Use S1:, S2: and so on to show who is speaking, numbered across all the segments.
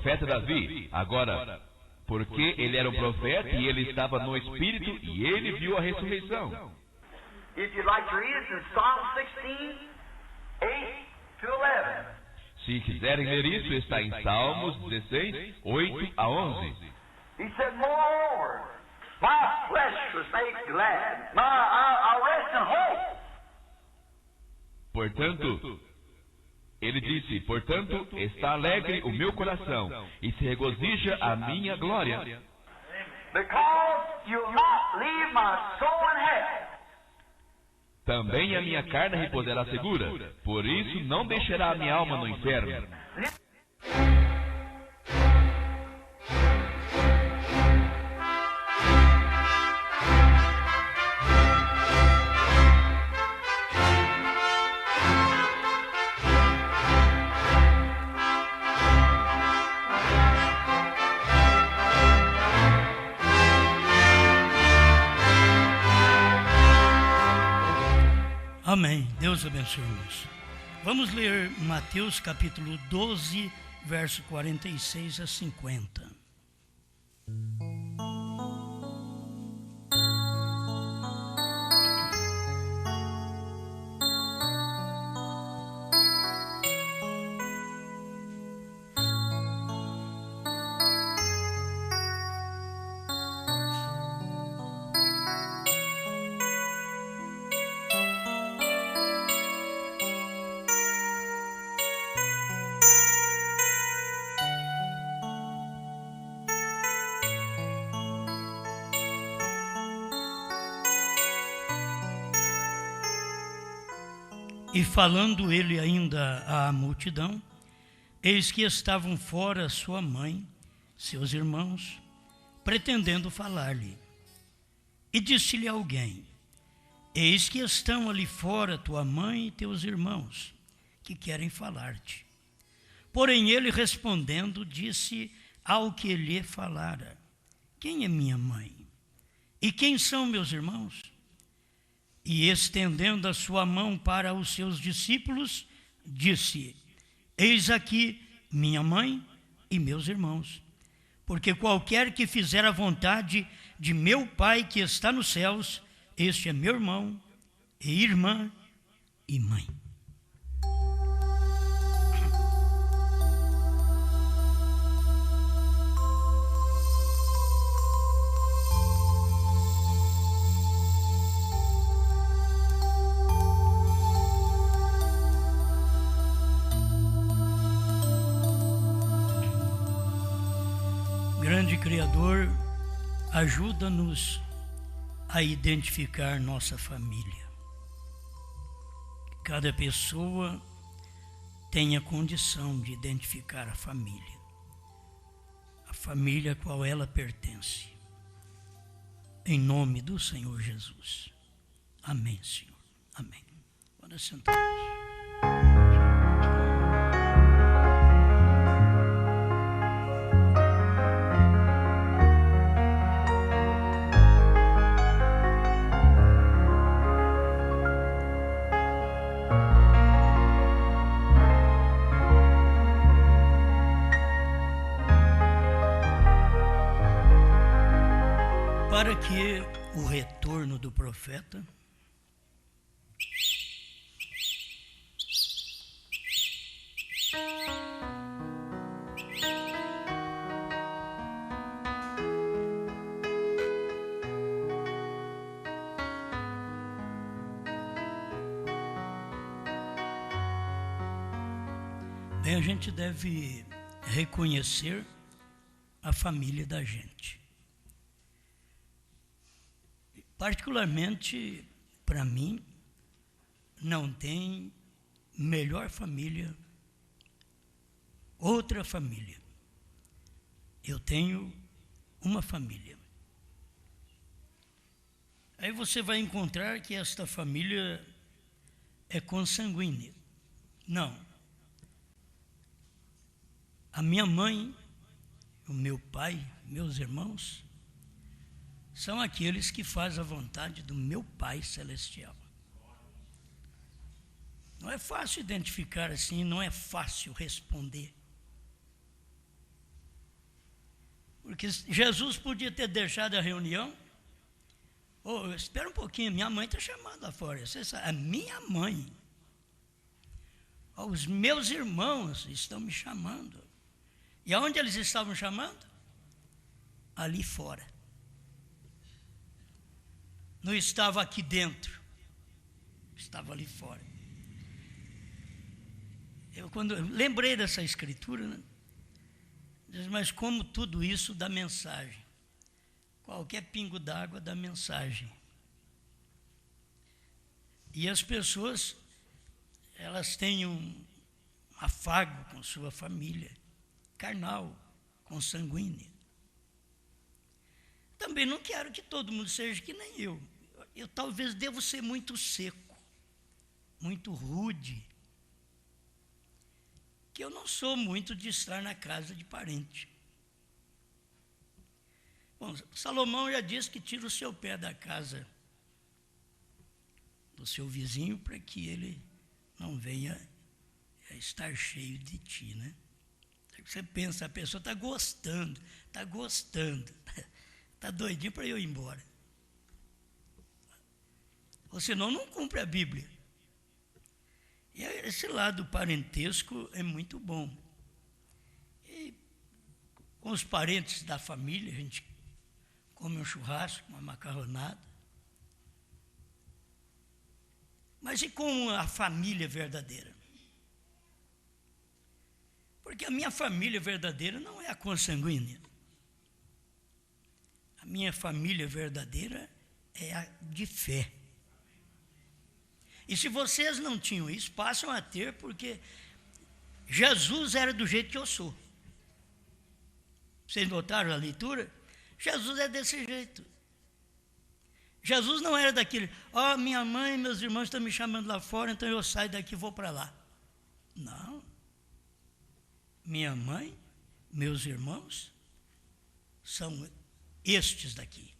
S1: profeta Davi. Agora, porque ele era um profeta e ele estava no Espírito e ele viu a ressurreição.
S2: If you'd like to read it, in Psalm 16, 8 to 11.
S1: Se quiserem ler isso, está em Salmos 16, 8 a 11.
S2: He said, moreover, my flesh was made glad. I rest in hope.
S1: Portanto, ele disse, portanto, está alegre o meu coração e se regozija a minha glória.
S2: Because you'll not leave my soul in hell.
S1: Também a minha carne repousará segura, por isso não deixará a minha alma no inferno.
S3: Amém. Deus abençoe, irmãos. Vamos ler Mateus capítulo 12, verso 46 a 50. E falando ele ainda à multidão, eis que estavam fora sua mãe, seus irmãos, pretendendo falar-lhe. E disse-lhe alguém, eis que estão ali fora tua mãe e teus irmãos, que querem falar-te. Porém ele respondendo, disse ao que lhe falara, quem é minha mãe? E quem são meus irmãos? E estendendo a sua mão para os seus discípulos, disse, eis aqui minha mãe e meus irmãos. Porque qualquer que fizer a vontade de meu Pai que está nos céus, este é meu irmão e irmã e mãe. Grande Criador, ajuda-nos a identificar nossa família. Cada pessoa tem a condição de identificar a família a qual ela pertence. Em nome do Senhor Jesus. Amém, Senhor. Amém. Pode sentar. Para que o retorno do profeta bem, a gente deve reconhecer a família da gente. Particularmente, para mim, não tem melhor família, outra família. Eu tenho uma família. Aí você vai encontrar que esta família é consanguínea. Não. A minha mãe, o meu pai, meus irmãos, são aqueles que fazem a vontade do meu Pai Celestial. Não é fácil identificar assim, não é fácil responder. Porque Jesus podia ter deixado a reunião. Oh, espera um pouquinho, minha mãe está chamando lá fora. Você sabe, a minha mãe. Oh, os meus irmãos estão me chamando. E aonde eles estavam chamando? Ali fora. Não estava aqui dentro. Estava ali fora. Quando eu lembrei dessa escritura, né? Mas como tudo isso dá mensagem. Qualquer pingo d'água dá mensagem. E as pessoas, elas têm um afago com sua família, carnal, consanguínea. Também não quero que todo mundo seja que nem eu. Eu talvez devo ser muito seco, muito rude, que eu não sou muito de estar na casa de parente. Bom, Salomão já disse que tira o seu pé da casa do seu vizinho para que ele não venha a estar cheio de ti, né? Você pensa, a pessoa está gostando, está doidinho para eu ir embora. Ou senão não cumpre a Bíblia. E esse lado parentesco é muito bom. E com os parentes da família, a gente come um churrasco, uma macarronada. Mas e com a família verdadeira? Porque a minha família verdadeira não é a consanguínea. A minha família verdadeira é a de fé. E se vocês não tinham isso, passam a ter, porque Jesus era do jeito que eu sou. Vocês notaram a leitura? Jesus é desse jeito. Jesus não era daquele, minha mãe e meus irmãos estão me chamando lá fora, então eu saio daqui e vou para lá. Não. Minha mãe, meus irmãos, são estes daqui.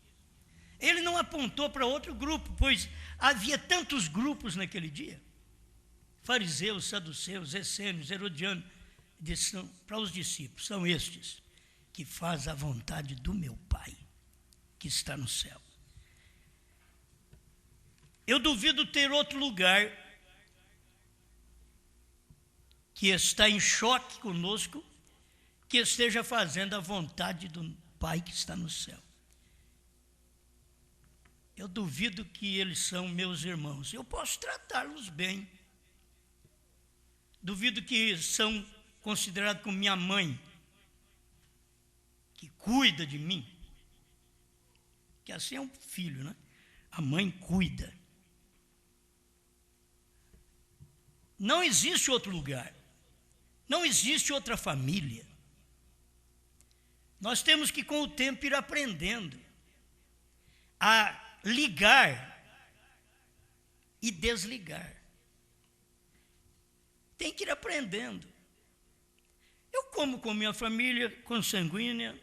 S3: Ele não apontou para outro grupo, pois havia tantos grupos naquele dia. Fariseus, saduceus, essênios, herodianos, para os discípulos, são estes que fazem a vontade do meu Pai, que está no céu. Eu duvido ter outro lugar que está em choque conosco, que esteja fazendo a vontade do Pai que está no céu. Eu duvido que eles são meus irmãos. Eu posso tratá-los bem. Duvido que são considerados como minha mãe, que cuida de mim. Que assim é um filho, né? A mãe cuida. Não existe outro lugar. Não existe outra família. Nós temos que, com o tempo, ir aprendendo a ligar e desligar. Tem que ir aprendendo. Eu como com minha família consanguínea,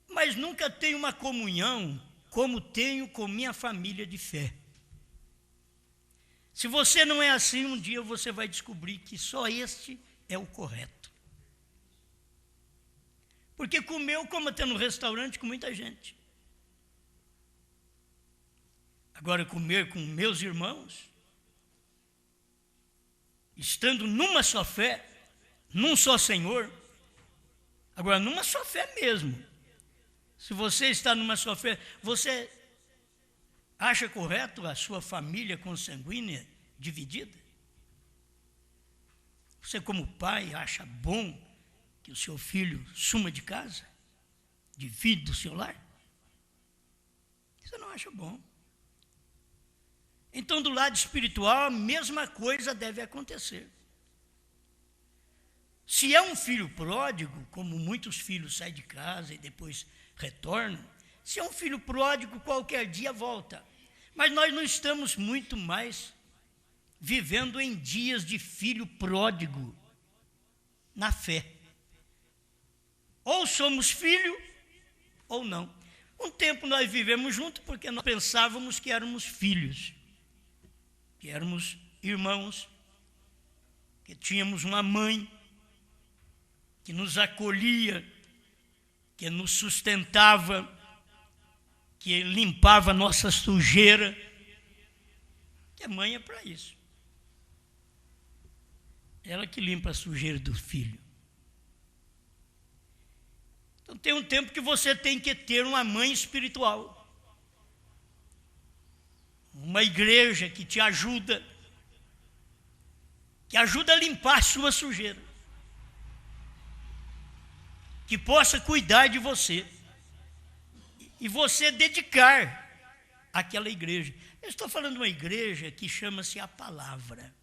S3: mas nunca tenho uma comunhão como tenho com minha família de fé. Se você não é assim, um dia você vai descobrir que só este é o correto. Porque comeu como até no restaurante com muita gente. Agora, comer com meus irmãos, estando numa só fé, num só Senhor, agora numa só fé mesmo. Se você está numa só fé, você acha correto a sua família consanguínea dividida? Você, como pai, acha bom que o seu filho suma de casa? Divide do seu lar? Você não acha bom. Então, do lado espiritual, a mesma coisa deve acontecer. Se é um filho pródigo, como muitos filhos saem de casa e depois retornam, se é um filho pródigo, qualquer dia volta. Mas nós não estamos muito mais vivendo em dias de filho pródigo na fé. Ou somos filho, ou não. Um tempo nós vivemos juntos porque nós pensávamos que éramos filhos, que éramos irmãos, que tínhamos uma mãe que nos acolhia, que nos sustentava, que limpava a nossa sujeira, que a mãe é para isso. Ela que limpa a sujeira do filho. Então tem um tempo que você tem que ter uma mãe espiritual. Uma igreja que te ajuda, que ajuda a limpar a sua sujeira. Que possa cuidar de você. E você dedicar àquela igreja. Eu estou falando de uma igreja que chama-se a palavra.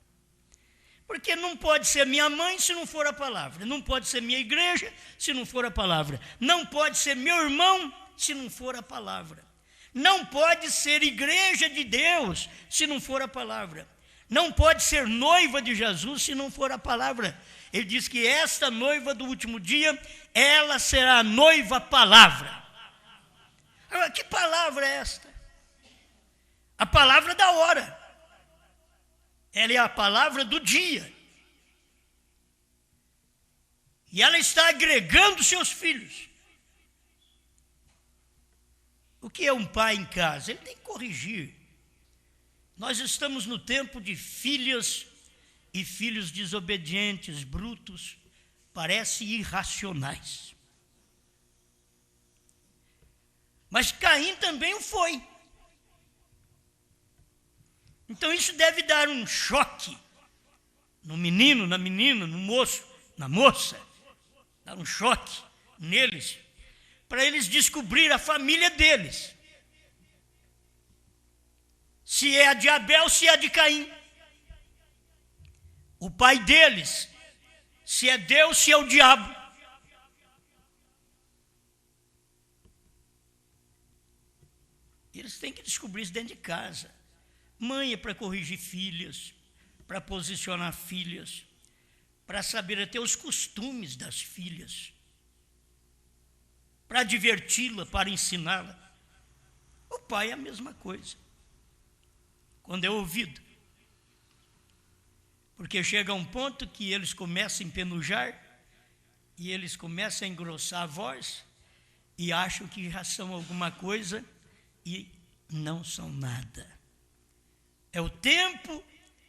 S3: Porque não pode ser minha mãe se não for a palavra. Não pode ser minha igreja se não for a palavra. Não pode ser meu irmão se não for a palavra. Não pode ser igreja de Deus se não for a palavra. Não pode ser noiva de Jesus se não for a palavra. Ele diz que esta noiva do último dia, ela será a noiva palavra. Agora, que palavra é esta? A palavra da hora. Ela é a palavra do dia. E ela está agregando seus filhos. O que é um pai em casa? Ele tem que corrigir. Nós estamos no tempo de filhas e filhos desobedientes, brutos, parecem irracionais. Mas Caim também o foi. Então isso deve dar um choque no menino, na menina, no moço, na moça. Dar um choque neles, para eles descobrir a família deles. Se é a de Abel, se é a de Caim. O pai deles, se é Deus, se é o diabo. Eles têm que descobrir isso dentro de casa. Mãe é para corrigir filhas, para posicionar filhas, para saber até os costumes das filhas, para diverti-la, para ensiná-la. O pai é a mesma coisa. Quando é ouvido. Porque chega um ponto que eles começam a empenujar e eles começam a engrossar a voz e acham que já são alguma coisa e não são nada. É o tempo,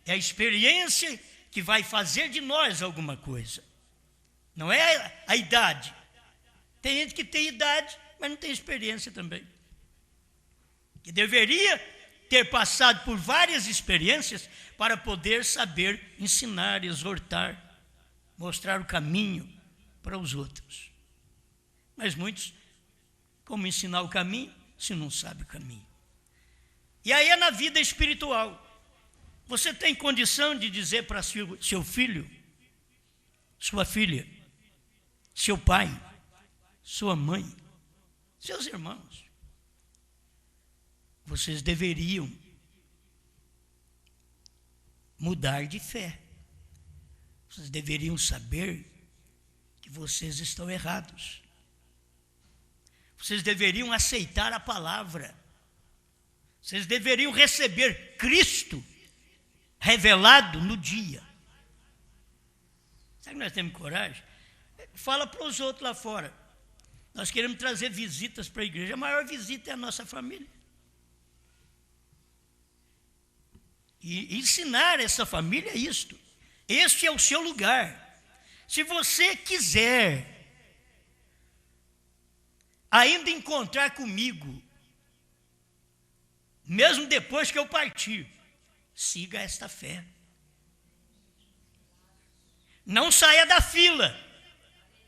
S3: é a experiência que vai fazer de nós alguma coisa. Não é a idade. Tem gente que tem idade, mas não tem experiência também. Que deveria ter passado por várias experiências para poder saber ensinar, exortar, mostrar o caminho para os outros. Mas muitos, como ensinar o caminho, se não sabe o caminho? E aí é na vida espiritual. Você tem condição de dizer para seu filho, sua filha, seu pai, sua mãe, seus irmãos, vocês deveriam mudar de fé. Vocês deveriam saber que vocês estão errados. Vocês deveriam aceitar a palavra. Vocês deveriam receber Cristo revelado no dia. Sabe que nós temos coragem? Fala para os outros lá fora. Nós queremos trazer visitas para a igreja. A maior visita é a nossa família. E ensinar essa família isto. Este é o seu lugar. Se você quiser ainda encontrar comigo, mesmo depois que eu partir, siga esta fé. Não saia da fila.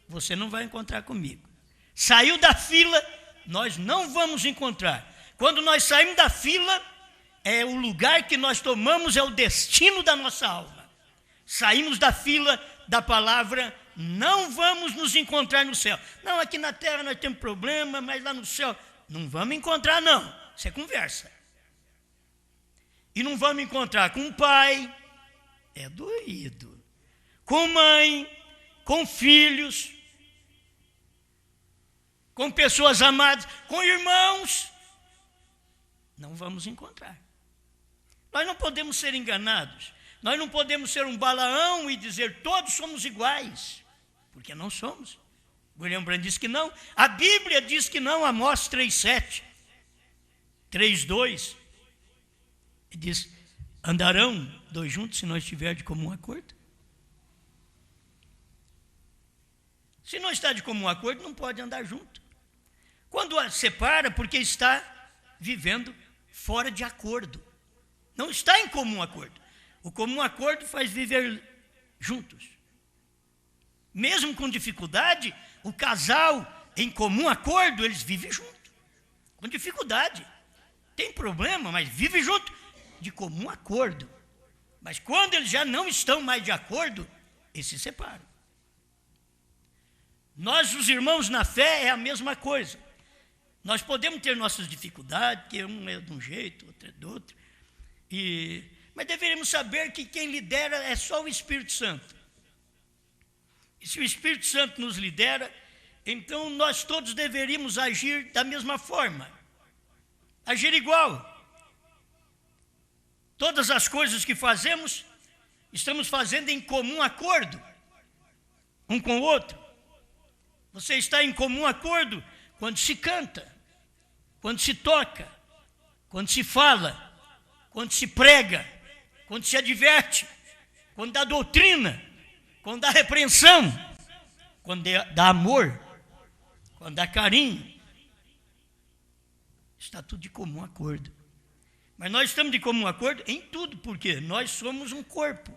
S3: Você não vai encontrar comigo. Saiu da fila, nós não vamos encontrar. Quando nós saímos da fila, é o lugar que nós tomamos, é o destino da nossa alma. Saímos da fila da palavra, não vamos nos encontrar no céu. Não, aqui na terra nós temos problema, mas lá no céu não vamos encontrar não. Isso é conversa. E não vamos encontrar com pai, é doído. Com mãe, com filhos, com pessoas amadas, com irmãos, não vamos encontrar. Nós não podemos ser enganados. Nós não podemos ser um Balaão e dizer todos somos iguais, porque não somos. William Branham disse que não. A Bíblia diz que não. Amós 3:7, 3:2. Diz: andarão dois juntos se não estiver de comum acordo? Se não está de comum acordo, não pode andar junto. Quando separa, porque está vivendo fora de acordo. Não está em comum acordo. O comum acordo faz viver juntos. Mesmo com dificuldade, o casal em comum acordo, eles vivem junto. Com dificuldade. Tem problema, mas vive junto. De comum acordo. Mas quando eles já não estão mais de acordo, eles se separam. Nós, os irmãos na fé, é a mesma coisa. Nós podemos ter nossas dificuldades, que um é de um jeito, outro é do outro. Mas deveríamos saber que quem lidera é só o Espírito Santo. E se o Espírito Santo nos lidera, então nós todos deveríamos agir da mesma forma. Agir igual. Todas as coisas que fazemos, estamos fazendo em comum acordo, um com o outro. Você está em comum acordo quando se canta, quando se toca, quando se fala, quando se prega, quando se adverte, quando dá doutrina, quando dá repreensão, quando dá amor, quando dá carinho. Está tudo de comum acordo. Mas nós estamos de comum acordo em tudo, porque nós somos um corpo.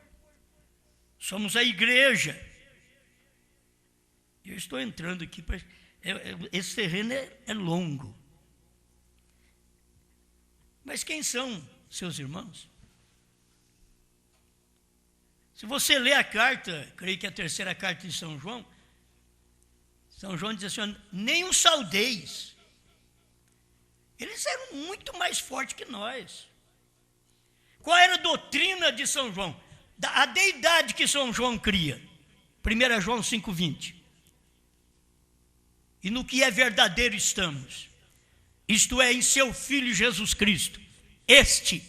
S3: Somos a igreja. Eu estou entrando aqui, esse terreno é longo. Mas quem são seus irmãos? Se você ler a carta, creio que é a terceira carta de São João diz assim: nem os saudeis. Eles eram muito mais fortes que nós. Qual era a doutrina de São João? A deidade que São João cria. 1 João 5:20. E no que é verdadeiro estamos. Isto é, em seu Filho Jesus Cristo. Este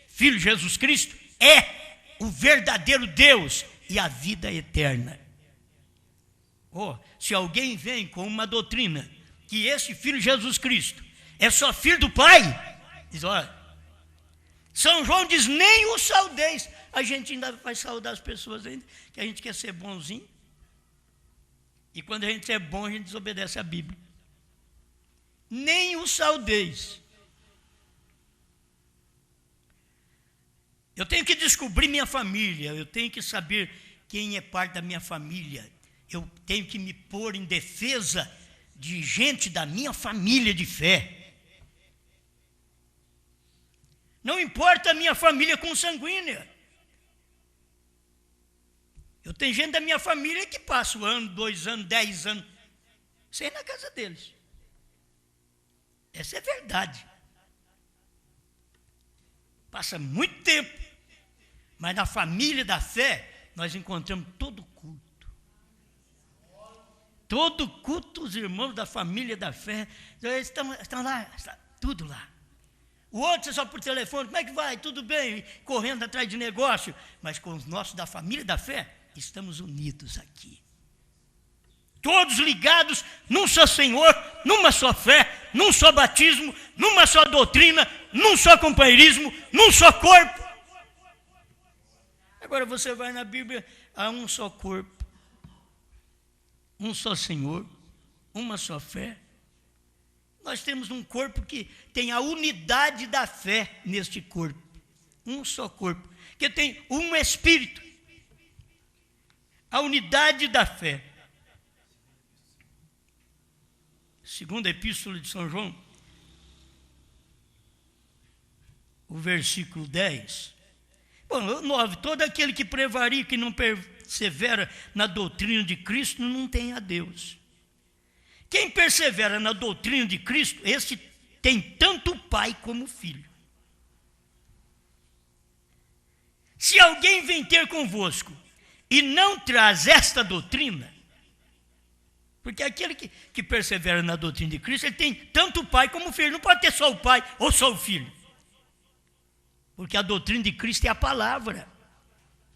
S3: Filho Jesus Cristo é o verdadeiro Deus e a vida eterna. Se alguém vem com uma doutrina que esse Filho Jesus Cristo é só filho do Pai, diz: olha, São João diz: nem os saudeis. A gente ainda vai saudar as pessoas ainda, que a gente quer ser bonzinho. E quando a gente é bom, a gente desobedece a Bíblia. Nem os saudeis. Eu tenho que descobrir minha família, eu tenho que saber quem é parte da minha família. Eu tenho que me pôr em defesa de gente da minha família de fé. Não importa a minha família consanguínea. Eu tenho gente da minha família que passa 1 ano, 2 anos, 10 anos, sem ir na casa deles. Essa é verdade. Passa muito tempo, mas na família da fé, nós encontramos todo culto. Todo culto, os irmãos da família da fé, eles estão lá, está tudo lá. O outro é só por telefone: como é que vai? Tudo bem? Correndo atrás de negócio. Mas com os nossos da família da fé, estamos unidos aqui. Todos ligados num só Senhor, numa só fé, num só batismo, numa só doutrina, num só companheirismo, num só corpo. Agora você vai na Bíblia: há um só corpo, um só Senhor, uma só fé. Nós temos um corpo que tem a unidade da fé neste corpo. Um só corpo, que tem um Espírito. A unidade da fé. Segunda Epístola de São João, o versículo 10. Bom, 9. Todo aquele que prevarica e não persevera na doutrina de Cristo não tem a Deus. Quem persevera na doutrina de Cristo, esse tem tanto o Pai como o Filho. Se alguém vem ter convosco e não traz esta doutrina, porque aquele que persevera na doutrina de Cristo, ele tem tanto o Pai como o Filho. Não pode ter só o Pai ou só o Filho. Porque a doutrina de Cristo é a palavra,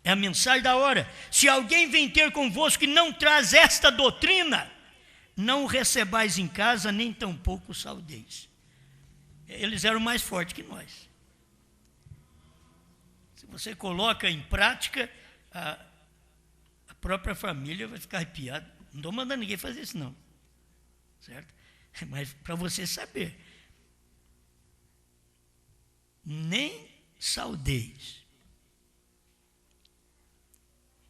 S3: é a mensagem da hora. Se alguém vem ter convosco e não traz esta doutrina, não o recebais em casa, nem tampouco o saudeis. Eles eram mais fortes que nós. Se você coloca em prática, a própria família vai ficar arrepiada. Não estou mandando ninguém fazer isso, não. Certo? Mas para você saber, nem saudeis.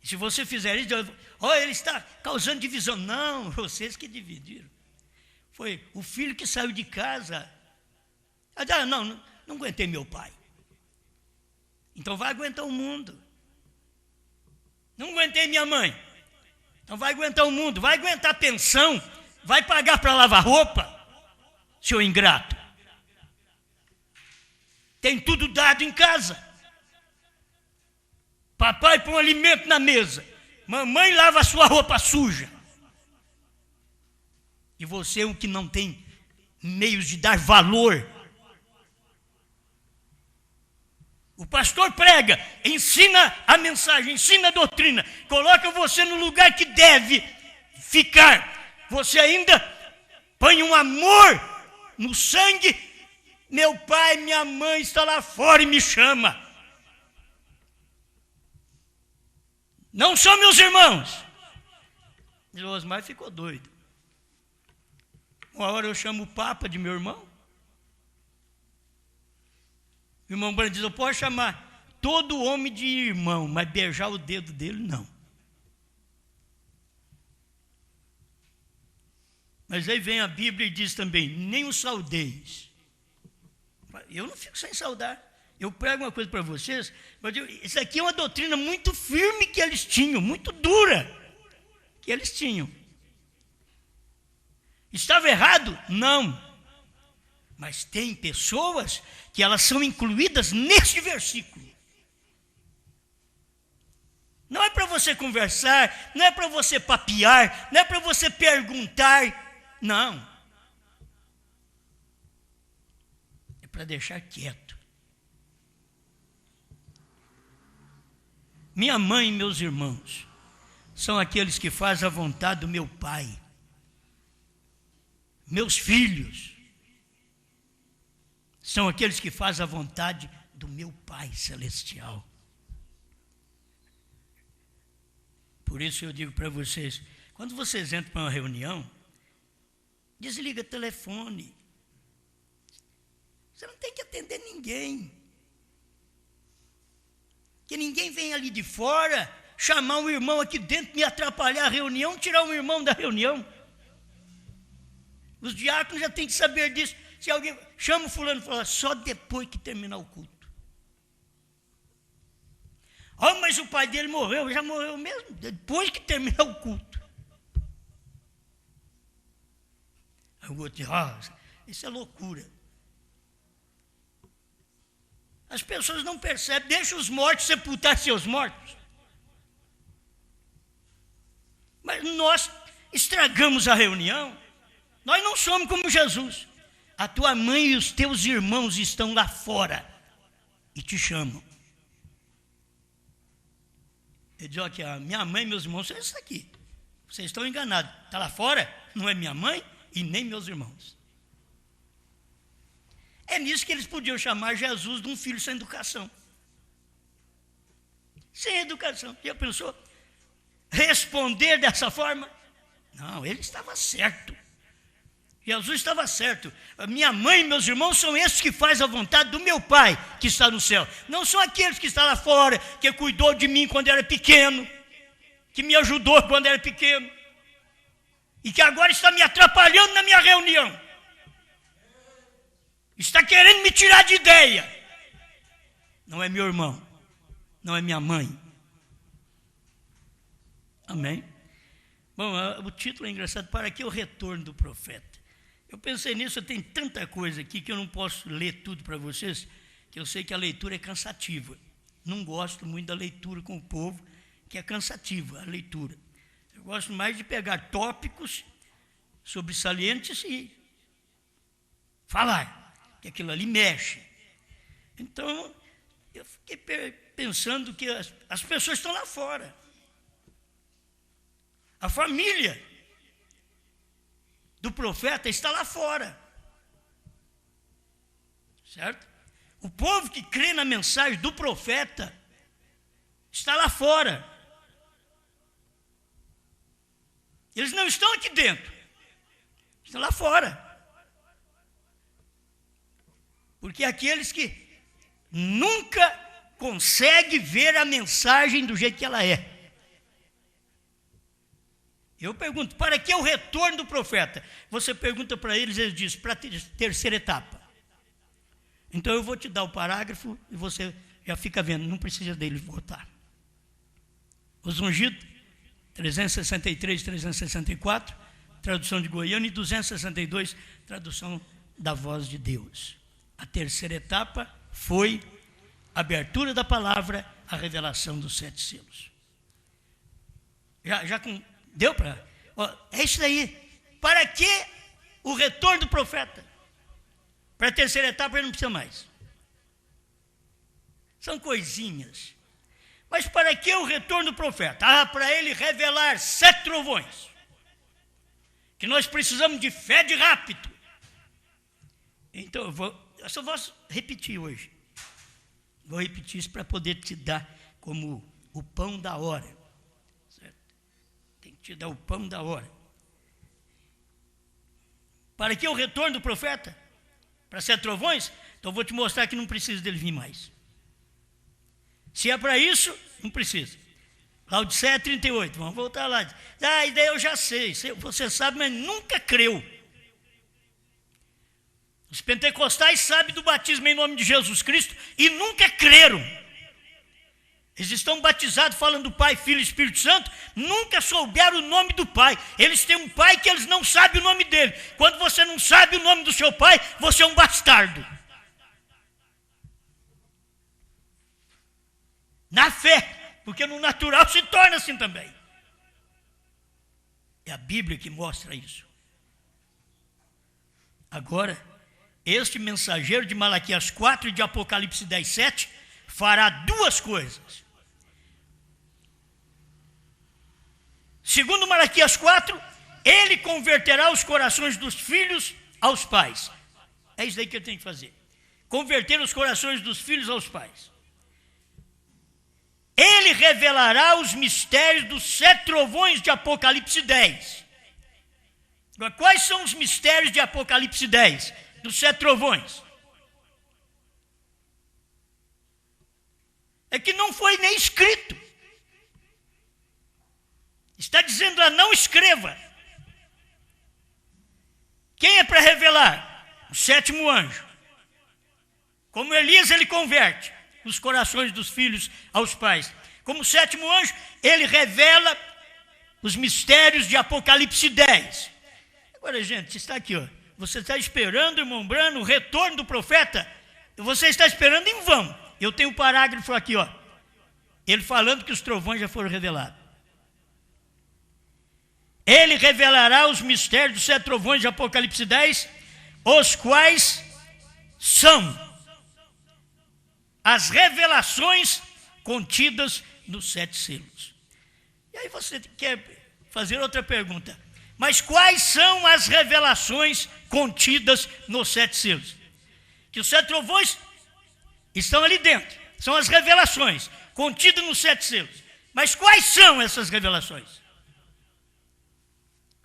S3: E se você fizer isso, ele está causando divisão. Não, vocês que dividiram. Foi o filho que saiu de casa. Não aguentei meu pai. Então vai aguentar o mundo. Não aguentei minha mãe. Então vai aguentar o mundo. Vai aguentar a pensão. Vai pagar para lavar roupa, seu ingrato. Tem tudo dado em casa. Papai põe um alimento na mesa. Mamãe lava a sua roupa suja. E você é o que não tem meios de dar valor. O pastor prega, ensina a mensagem, ensina a doutrina, coloca você no lugar que deve ficar. Você ainda põe um amor no sangue. Meu pai, minha mãe está lá fora e me chama. Não são meus irmãos. E o Osmar ficou doido. Uma hora eu chamo o Papa de meu irmão. O irmão Branco diz, eu posso chamar todo homem de irmão, mas beijar o dedo dele, não. Mas aí vem a Bíblia e diz também, nem os saudeis. Eu não fico sem saudar. Eu prego uma coisa para vocês, mas isso aqui é uma doutrina muito firme que eles tinham, muito dura que eles tinham. Estava errado? Não. Mas tem pessoas que elas são incluídas neste versículo. Não é para você conversar, não é para você papear, não é para você perguntar, não. É para deixar quieto. Minha mãe e meus irmãos são aqueles que fazem a vontade do meu Pai. Meus filhos são aqueles que fazem a vontade do meu Pai Celestial. Por isso eu digo para vocês, quando vocês entram para uma reunião, desliga o telefone. Você não tem que atender ninguém. Que ninguém vem ali de fora, chamar um irmão aqui dentro, me atrapalhar a reunião, tirar um irmão da reunião. Os diáconos já têm que saber disso. Se alguém chama o fulano e fala, só depois que terminar o culto. Mas o pai dele morreu, já morreu mesmo, depois que terminar o culto. Aí o outro diz, isso é loucura. As pessoas não percebem, deixa os mortos sepultar seus mortos. Mas nós estragamos a reunião. Nós não somos como Jesus. A tua mãe e os teus irmãos estão lá fora e te chamam. Ele diz, que a minha mãe e meus irmãos são esses aqui. Vocês estão enganados. Está lá fora? Não é minha mãe e nem meus irmãos. É nisso que eles podiam chamar Jesus de um filho sem educação. Sem educação. Já pensou? Responder dessa forma? Não, ele estava certo. Jesus estava certo. A minha mãe e meus irmãos são esses que fazem a vontade do meu Pai que está no céu. Não são aqueles que estão lá fora, que cuidou de mim quando era pequeno, que me ajudou quando era pequeno, e que agora está me atrapalhando na minha reunião. Está querendo me tirar de ideia. Não é meu irmão, não é minha mãe. Amém? Bom, o título é engraçado, para que o retorno do profeta? Eu pensei nisso, tem tanta coisa aqui que eu não posso ler tudo para vocês, que eu sei que a leitura é cansativa. Não gosto muito da leitura com o povo, que é cansativa a leitura. Eu gosto mais de pegar tópicos sobressalentes e falar, que aquilo ali mexe. Então, eu fiquei pensando que as pessoas estão lá fora. A família do profeta está lá fora. Certo? O povo que crê na mensagem do profeta está lá fora. Eles não estão aqui dentro. Estão lá fora. Porque aqueles que nunca conseguem ver a mensagem do jeito que ela é. Eu pergunto, para que o retorno do profeta? Você pergunta para eles, eles dizem, para a terceira etapa. Então eu vou te dar o parágrafo e você já fica vendo, não precisa dele votar. Os ungidos, 363, 364, tradução de Goiânia, e 262, tradução da Voz de Deus. A terceira etapa foi a abertura da palavra, a revelação dos 7 selos. Deu para? É isso aí. Para que o retorno do profeta? Para a terceira etapa ele não precisa mais. São coisinhas. Mas para que o retorno do profeta? Para ele revelar 7 trovões. Que nós precisamos de fé de rápido. Então eu só vou repetir hoje. Vou repetir isso para poder te dar como o pão da hora. Certo? Tem que te dar o pão da hora. Para que o retorno do profeta? Para 7 trovões? Então eu vou te mostrar que não precisa dele vir mais. Se é para isso, não precisa. Laodiceia 38, vamos voltar lá. A ideia eu já sei, você sabe, mas nunca creu. Os pentecostais sabem do batismo em nome de Jesus Cristo e nunca creram. Eles estão batizados falando do Pai, Filho e Espírito Santo, nunca souberam o nome do Pai. Eles têm um pai que eles não sabem o nome dele. Quando você não sabe o nome do seu pai, você é um bastardo. Na fé, porque no natural se torna assim também. É a Bíblia que mostra isso. Agora, este mensageiro de Malaquias 4 e de Apocalipse 10, 7 fará 2 coisas. Segundo Malaquias 4, ele converterá os corações dos filhos aos pais. É isso aí que ele tem que fazer. Converter os corações dos filhos aos pais. Ele revelará os mistérios dos 7 trovões de Apocalipse 10. Agora, quais são os mistérios de Apocalipse 10? Dos 7 trovões? É que não foi nem escrito. Está dizendo lá, não escreva. Quem é para revelar? O 7º anjo. Como Elias, ele converte os corações dos filhos aos pais. Como o 7º anjo, ele revela os mistérios de Apocalipse 10. Agora, gente, está aqui, ó. Você está esperando, irmão Brano, o retorno do profeta? Você está esperando em vão. Eu tenho um parágrafo aqui, ó. Ele falando que os trovões já foram revelados. Ele revelará os mistérios dos 7 trovões de Apocalipse 10, os quais são as revelações contidas nos 7 selos. E aí você quer fazer outra pergunta. Mas quais são as revelações contidas nos 7 selos? Que os 7 trovões estão ali dentro. São as revelações contidas nos 7 selos. Mas quais são essas revelações?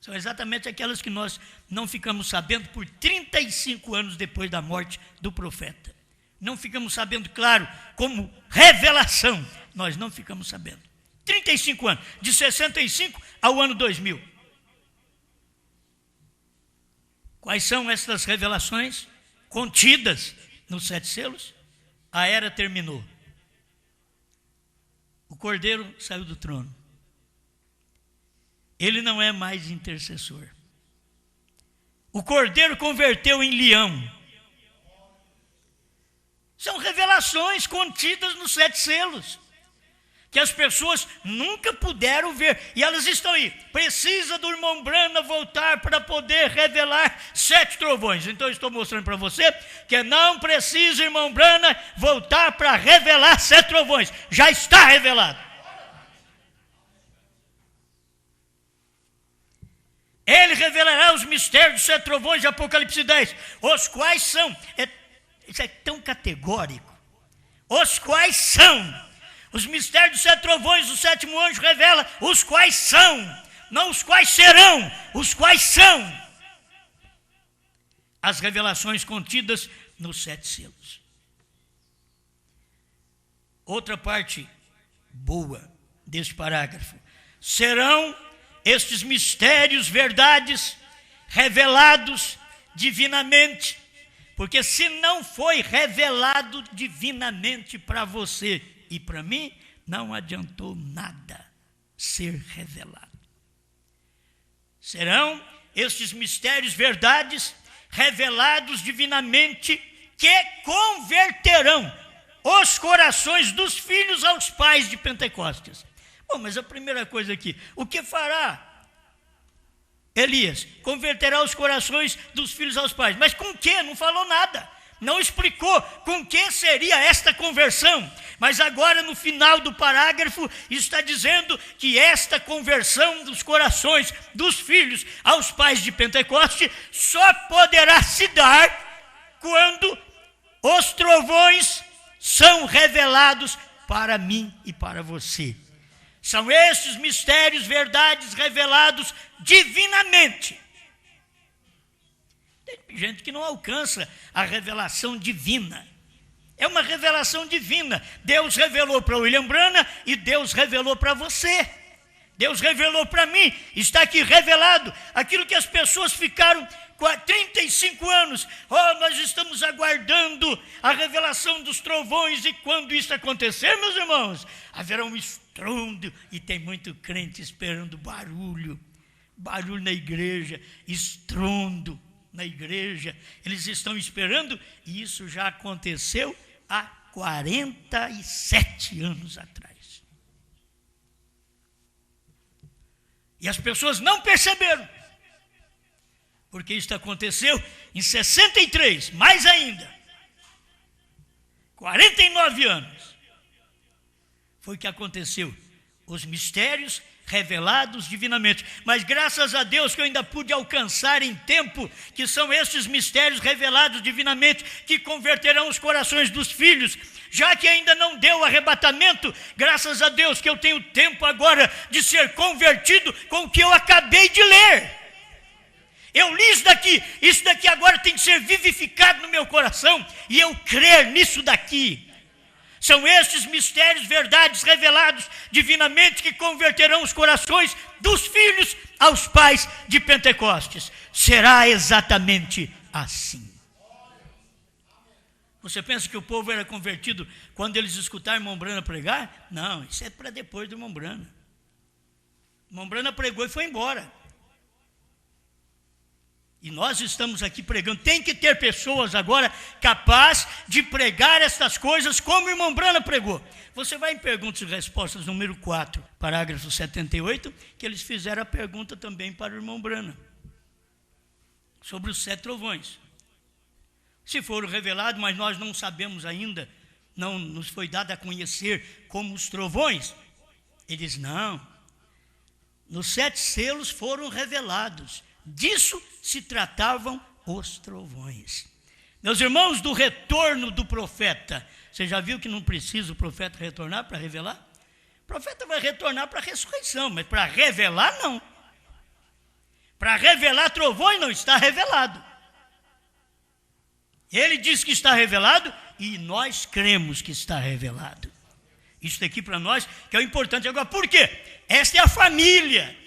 S3: São exatamente aquelas que nós não ficamos sabendo por 35 anos depois da morte do profeta. Não ficamos sabendo, claro, como revelação. Nós não ficamos sabendo. 35 anos, de 65 ao ano 2000. Quais são essas revelações contidas nos 7 selos? A era terminou. O Cordeiro saiu do trono. Ele não é mais intercessor. O Cordeiro converteu em leão. São revelações contidas nos 7 selos, que as pessoas nunca puderam ver, e elas estão aí. Precisa do irmão Brana voltar para poder revelar 7 trovões. Então eu estou mostrando para você que não precisa, irmão Brana, voltar para revelar 7 trovões. Já está revelado. Ele revelará os mistérios dos 7 trovões de Apocalipse 10, os quais são, isso é tão categórico, os quais são, os mistérios dos 7 trovões, o 7º anjo revela os quais são, não os quais serão, os quais são as revelações contidas nos 7 selos. Outra parte boa deste parágrafo: serão estes mistérios, verdades, revelados divinamente, porque se não foi revelado divinamente para você e para mim, não adiantou nada ser revelado. Serão estes mistérios, verdades, revelados divinamente, que converterão os corações dos filhos aos pais de Pentecostes. Bom, mas a primeira coisa aqui, o que fará Elias? Converterá os corações dos filhos aos pais. Mas com que? Não falou nada. Não explicou com que seria esta conversão. Mas agora no final do parágrafo está dizendo que esta conversão dos corações dos filhos aos pais de Pentecoste só poderá se dar quando os trovões são revelados para mim e para você. São estes mistérios, verdades revelados divinamente. Tem gente que não alcança a revelação divina. É uma revelação divina. Deus revelou para William Branham e Deus revelou para você. Deus revelou para mim. Está aqui revelado aquilo que as pessoas ficaram 35 anos. Oh, nós estamos aguardando a revelação dos trovões, e quando isso acontecer, meus irmãos, haverá um estrondo, e tem muito crente esperando barulho na igreja, estrondo na igreja. Eles estão esperando, e isso já aconteceu há 47 anos atrás. E as pessoas não perceberam, porque isso aconteceu em 63, mais ainda, 49 anos, foi que aconteceu os mistérios revelados divinamente. Mas graças a Deus que eu ainda pude alcançar em tempo, que são estes mistérios revelados divinamente, que converterão os corações dos filhos, já que ainda não deu o arrebatamento. Graças a Deus que eu tenho tempo agora de ser convertido com o que eu acabei de ler. Eu li isso daqui agora tem que ser vivificado no meu coração, e eu crer nisso daqui. São estes mistérios, verdades revelados divinamente, que converterão os corações dos filhos aos pais de Pentecostes. Será exatamente assim. Você pensa que o povo era convertido quando eles escutaram irmão Branham pregar? Não, isso é para depois do irmão Branham. O irmão Branham pregou e foi embora. E nós estamos aqui pregando. Tem que ter pessoas agora capazes de pregar estas coisas como o irmão Branham pregou. Você vai em perguntas e respostas número 4, parágrafo 78, que eles fizeram a pergunta também para o irmão Branham, sobre os 7 trovões. Se foram revelados, mas nós não sabemos ainda, não nos foi dado a conhecer como os trovões. Eles não. Nos 7 selos foram revelados. Disso se tratavam os trovões. Meus irmãos, do retorno do profeta, você já viu que não precisa o profeta retornar para revelar? O profeta vai retornar para a ressurreição, mas para revelar não. Para revelar trovões não está revelado. Ele diz que está revelado e nós cremos que está revelado. Isso aqui para nós que é o importante. Agora, por quê? Esta é a família.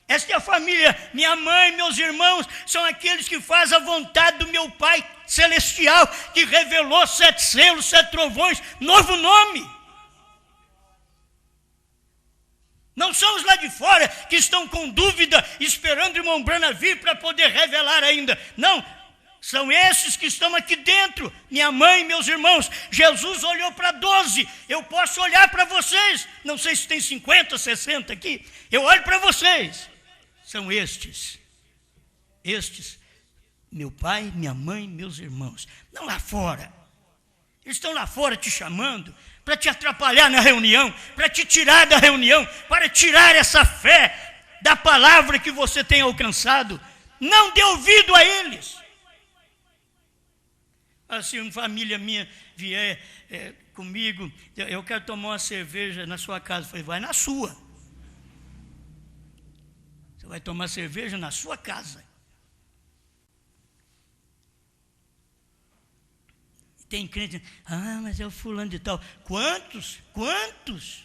S3: Esta é a família. Minha mãe, meus irmãos, são aqueles que fazem a vontade do meu Pai Celestial, que revelou 7 selos, 7 trovões, novo nome. Não são os lá de fora que estão com dúvida, esperando o irmão Branham vir para poder revelar ainda. Não, são esses que estão aqui dentro. Minha mãe, meus irmãos, Jesus olhou para 12, eu posso olhar para vocês. Não sei se tem 50, 60 aqui, eu olho para vocês. São estes, meu pai, minha mãe, meus irmãos. Não lá fora. Eles estão lá fora te chamando para te atrapalhar na reunião, para te tirar da reunião, para tirar essa fé da palavra que você tem alcançado, não dê ouvido a eles. Assim, uma família minha vier comigo, eu quero tomar uma cerveja na sua casa. Eu falei, vai na sua. Você vai tomar cerveja na sua casa. Tem crente, mas é o fulano de tal. Quantos?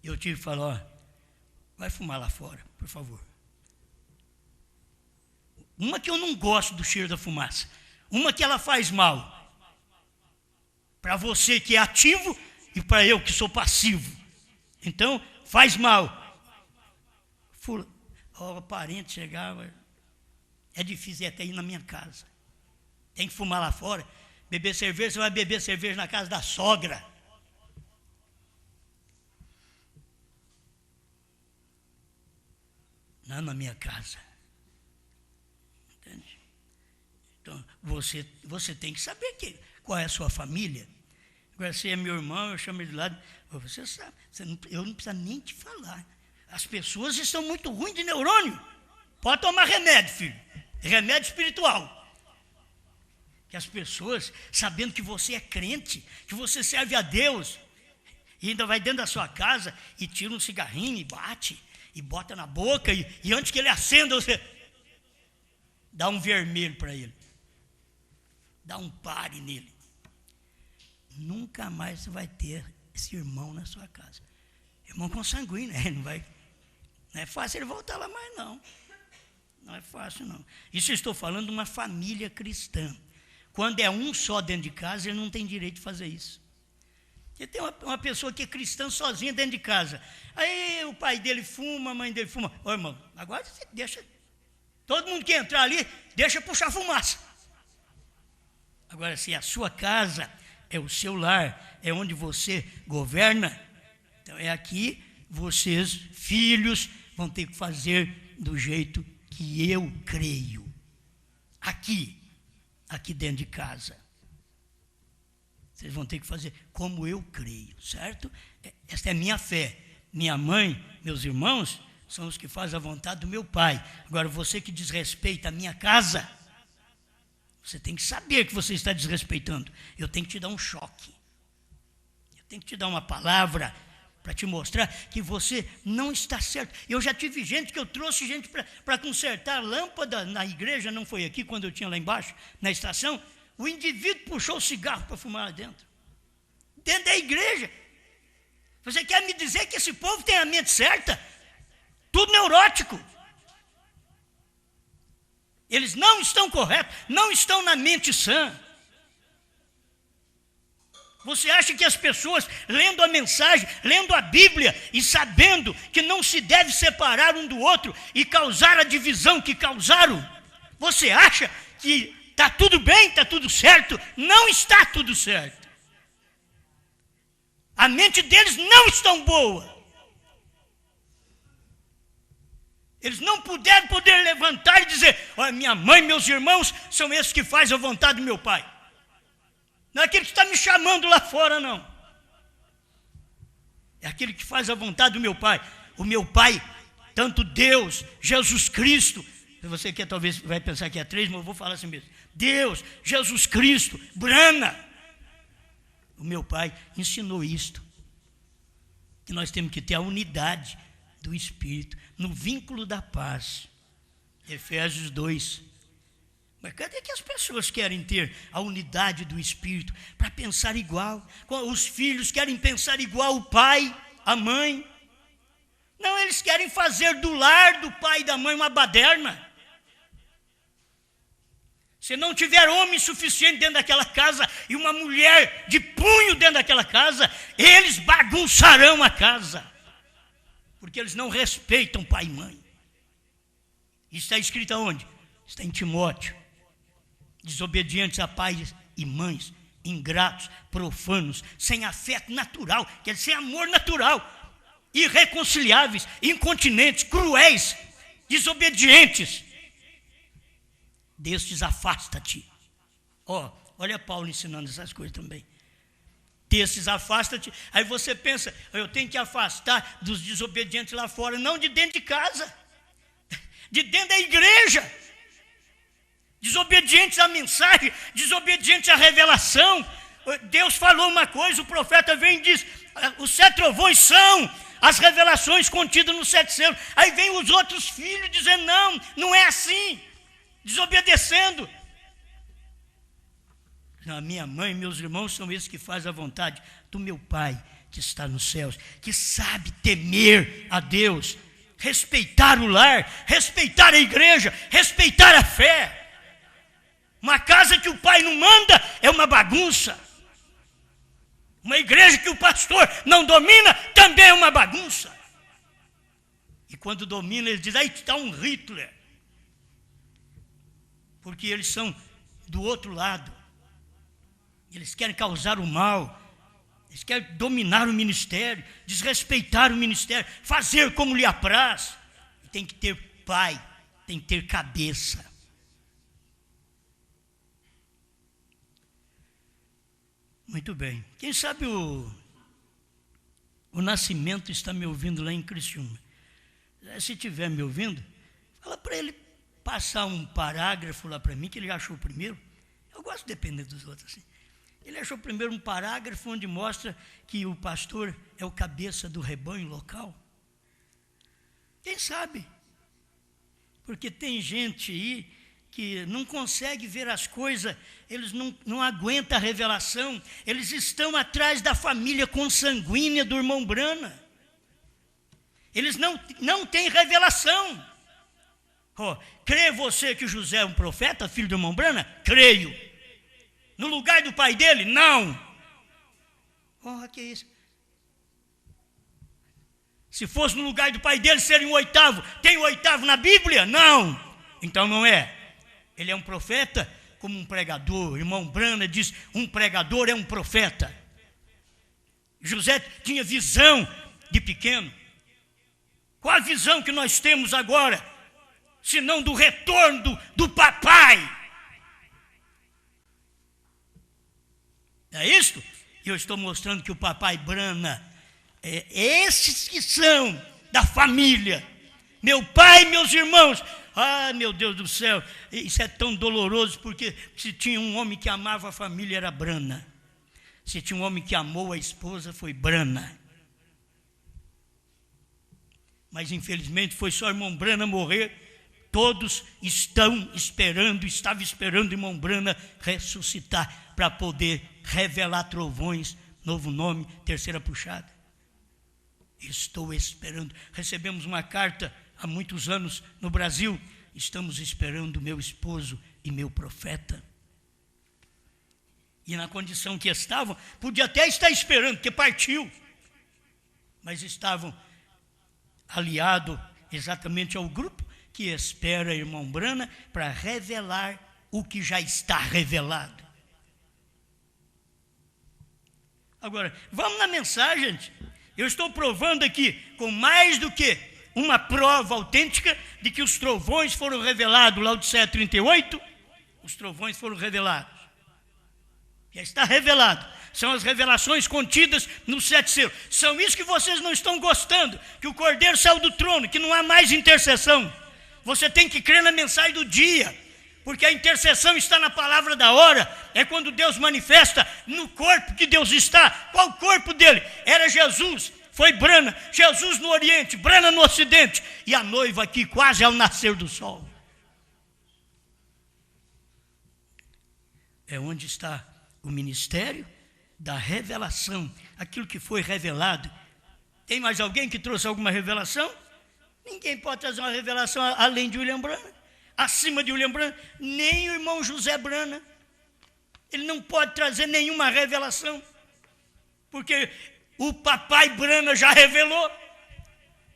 S3: Eu tive que falar, vai fumar lá fora, por favor. Uma que eu não gosto do cheiro da fumaça. Uma que ela faz mal. Para você que é ativo e para eu que sou passivo. Então, faz mal. O parente chegava, é difícil até ir na minha casa. Tem que fumar lá fora. Beber cerveja, você vai beber cerveja na casa da sogra. Não na minha casa. Entende? Então, você tem que saber qual é a sua família. Agora, se é meu irmão, eu chamo ele de lado. Você sabe, eu não preciso nem te falar. As pessoas estão muito ruins de neurônio. Pode tomar remédio, filho. Remédio espiritual. Que as pessoas, sabendo que você é crente, que você serve a Deus, e ainda vai dentro da sua casa e tira um cigarrinho e bate, e bota na boca, e antes que ele acenda, você dá um vermelho para ele. Dá um pare nele. Nunca mais você vai ter esse irmão na sua casa. Irmão consanguíneo, né? Não é fácil ele voltar lá mais, não. Não é fácil, não. Isso eu estou falando de uma família cristã. Quando é um só dentro de casa, ele não tem direito de fazer isso. Porque tem uma pessoa que é cristã sozinha dentro de casa. Aí o pai dele fuma, a mãe dele fuma. Ô irmão, agora você deixa. Todo mundo que entrar ali, deixa puxar fumaça. Agora, se a sua casa é o seu lar, é onde você governa, então é aqui, vocês, filhos, vão ter que fazer do jeito que eu creio. Aqui dentro de casa. Vocês vão ter que fazer como eu creio, certo? Esta é minha fé. Minha mãe, meus irmãos, são os que fazem a vontade do meu pai. Agora, você que desrespeita a minha casa, você tem que saber que você está desrespeitando. Eu tenho que te dar um choque. Eu tenho que te dar uma palavra para te mostrar que você não está certo. Eu já tive gente que eu trouxe gente para consertar a lâmpada na igreja, não foi aqui quando eu tinha lá embaixo, na estação. O indivíduo puxou o cigarro para fumar lá dentro. Dentro da igreja. Você quer me dizer que esse povo tem a mente certa? Tudo neurótico. Eles não estão corretos, não estão na mente sã. Você acha que as pessoas, lendo a mensagem, lendo a Bíblia e sabendo que não se deve separar um do outro e causar a divisão que causaram, você acha que está tudo bem, está tudo certo? Não está tudo certo. A mente deles não está boa. Eles não poder levantar e dizer, olha, minha mãe, meus irmãos, são esses que fazem a vontade do meu pai. Não é aquele que está me chamando lá fora, não. É aquele que faz a vontade do meu pai. O meu pai, tanto Deus, Jesus Cristo, você que talvez vai pensar que é 3, mas eu vou falar assim mesmo. Deus, Jesus Cristo, Brana. O meu pai ensinou isto. Que nós temos que ter a unidade do Espírito, no vínculo da paz. Efésios 2. Mas cadê que as pessoas querem ter a unidade do Espírito para pensar igual? Os filhos querem pensar igual o pai, a mãe. Não, eles querem fazer do lar do pai e da mãe uma baderna. Se não tiver homem suficiente dentro daquela casa e uma mulher de punho dentro daquela casa, eles bagunçarão a casa. Porque eles não respeitam pai e mãe. Isso está escrito aonde? Está em Timóteo. Desobedientes a pais e mães, ingratos, profanos, sem afeto natural, quer dizer, sem amor natural, irreconciliáveis, incontinentes, cruéis, desobedientes. Destes afasta-te. Olha Paulo ensinando essas coisas também. Desses afasta-te. Aí você pensa, eu tenho que afastar dos desobedientes lá fora, não de dentro de casa, de dentro da igreja. Desobedientes à mensagem, desobedientes à revelação. Deus falou uma coisa, o profeta vem e diz, os 7 trovões são as revelações contidas nos 7 selos. Aí vem os outros filhos dizendo, não é assim, desobedecendo. A minha mãe e meus irmãos são esses que fazem a vontade do meu Pai que está nos céus, que sabe temer a Deus, respeitar o lar, respeitar a igreja, respeitar a fé. Uma casa que o pai não manda é uma bagunça. Uma igreja que o pastor não domina também é uma bagunça. E quando domina, ele diz, aí está um Hitler. Porque eles são do outro lado. Eles querem causar o mal. Eles querem dominar o ministério, desrespeitar o ministério, fazer como lhe apraz. Tem que ter pai, tem que ter cabeça. Muito bem. Quem sabe o Nascimento está me ouvindo lá em Criciúma. Se estiver me ouvindo, fala para ele passar um parágrafo lá para mim, que ele achou primeiro. Eu gosto de depender dos outros assim. Ele achou primeiro um parágrafo onde mostra que o pastor é o cabeça do rebanho local. Quem sabe? Porque tem gente aí que não consegue ver as coisas, eles não aguentam a revelação, eles estão atrás da família consanguínea do irmão Brana. Eles não têm revelação. Crê você que José é um profeta, filho do irmão Brana? Creio. No lugar do pai dele? Não. Que isso? Se fosse no lugar do pai dele, seria um 8º. Tem o 8º na Bíblia? Não. Então não é. Ele é um profeta como um pregador. O irmão Brana diz, um pregador é um profeta. José tinha visão de pequeno. Qual a visão que nós temos agora? Senão do retorno do papai. É isto? E eu estou mostrando que o papai Brana é esses que são da família. Meu pai e meus irmãos. Meu Deus do céu, isso é tão doloroso, porque se tinha um homem que amava a família, era Brana. Se tinha um homem que amou a esposa, foi Brana. Mas infelizmente foi só o irmão Brana morrer. Todos estavam esperando o irmão Brana ressuscitar para poder revelar trovões, novo nome, terceira puxada. Estou esperando. Recebemos uma carta há muitos anos no Brasil. Estamos esperando meu esposo e meu profeta. E na condição que estavam, podia até estar esperando, porque partiu. Mas estavam aliados exatamente ao grupo que espera irmão Brana para revelar o que já está revelado. Agora, vamos na mensagem, gente. Eu estou provando aqui, com mais do que uma prova autêntica, de que os trovões foram revelados, Laodiceia 38, os trovões foram revelados. Já está revelado. São as revelações contidas nos 7 selos. São isso que vocês não estão gostando, que o Cordeiro saiu do trono, que não há mais intercessão. Você tem que crer na mensagem do dia, porque a intercessão está na palavra da hora. É quando Deus manifesta no corpo que Deus está. Qual o corpo dele? Era Jesus, foi Brana. Jesus no Oriente, Brana no Ocidente, e a noiva aqui quase ao nascer do sol. É onde está o ministério da revelação, aquilo que foi revelado. Tem mais alguém que trouxe alguma revelação? Ninguém pode trazer uma revelação além de William Brana, acima de William Brana, nem o irmão José Brana. Ele não pode trazer nenhuma revelação, porque o papai Brana já revelou.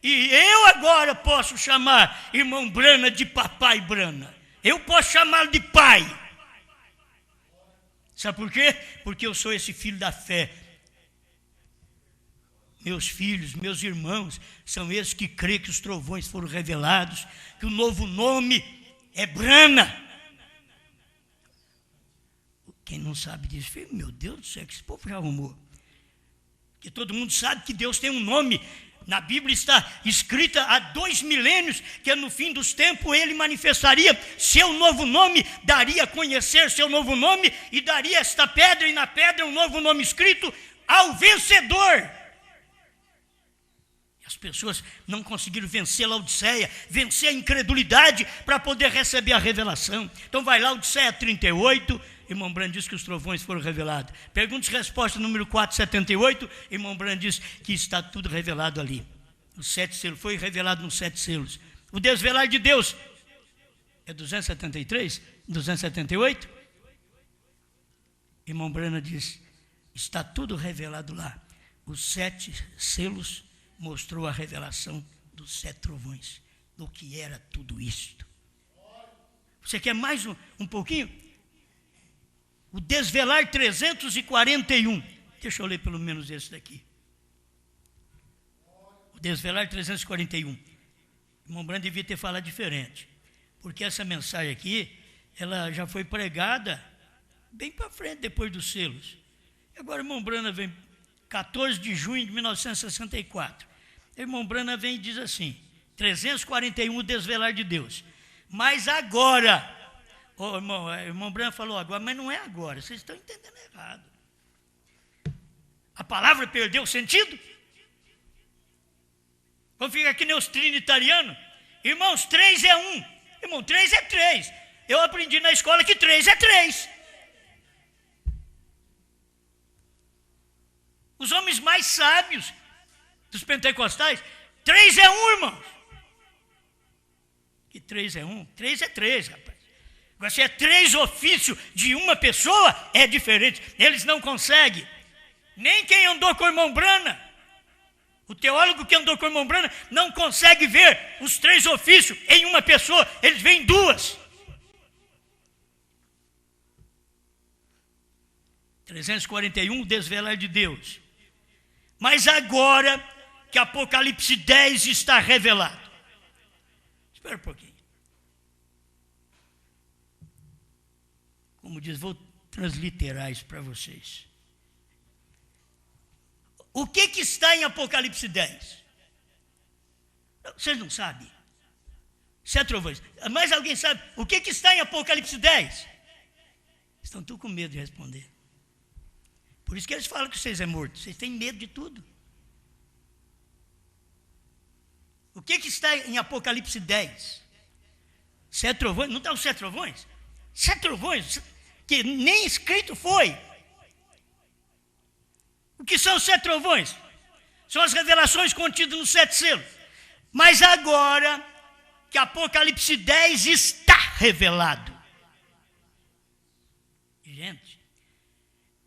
S3: E eu agora posso chamar irmão Brana de papai Brana. Eu posso chamá-lo de pai. Sabe por quê? Porque eu sou esse filho da fé. Meus filhos, meus irmãos, são esses que creem que os trovões foram revelados, que o novo nome é Brana. Quem não sabe disso, meu Deus do céu, que esse povo já arrumou. Que todo mundo sabe que Deus tem um nome. Na Bíblia está escrita há 2 milênios que no fim dos tempos ele manifestaria seu novo nome, daria a conhecer seu novo nome e daria esta pedra e na pedra um novo nome escrito ao vencedor. As pessoas não conseguiram vencer a Laodiceia, vencer a incredulidade para poder receber a revelação. Então vai lá, Laodiceia 38, irmão Branham diz que os trovões foram revelados. Perguntas e respostas número 478, irmão Branham diz que está tudo revelado ali. Os 7 selos, foi revelado nos 7 selos. O desvelar de Deus é 273, 278. Irmão Branham diz, está tudo revelado lá. Os 7 selos mostrou a revelação dos 7 trovões, do que era tudo isto. Você quer mais um pouquinho? O desvelar 341. Deixa eu ler pelo menos esse daqui. O desvelar 341. O irmão Branham devia ter falado diferente, porque essa mensagem aqui, ela já foi pregada bem para frente, depois dos selos. Agora o irmão Branham vem 14 de junho de 1964. O irmão Branham vem e diz assim, 341, o desvelar de Deus. Mas agora, o irmão Branham falou agora, mas não é agora, vocês estão entendendo errado. A palavra perdeu o sentido? Vamos ficar que nem os trinitarianos. Irmãos, 3 é 1. Irmão, 3 é 3. Eu aprendi na escola que 3 é 3. Os homens mais sábios dos pentecostais, 3 é 1, irmãos. Que 3 é 1? 3 é 3, rapaz. Agora, se é 3 ofícios de uma pessoa, é diferente. Eles não conseguem. Nem quem andou com o irmão Branham, o teólogo que andou com o irmão Branham, não consegue ver os 3 ofícios em uma pessoa. Eles veem 2. 341, o desvelar de Deus. Mas agora que Apocalipse 10 está revelado. Espera um pouquinho. Como diz, vou transliterar isso para vocês. O que está em Apocalipse 10? Vocês não sabem? 7 trovões. Mas alguém sabe o que está em Apocalipse 10? Estão tudo com medo de responder. Por isso que eles falam que vocês é morto. Vocês têm medo de tudo. O que está em Apocalipse 10? 7 trovões? Não estão os 7 trovões? 7 trovões, que nem escrito foi. O que são os 7 trovões? São as revelações contidas nos 7 selos. Mas agora que Apocalipse 10 está revelado. Gente,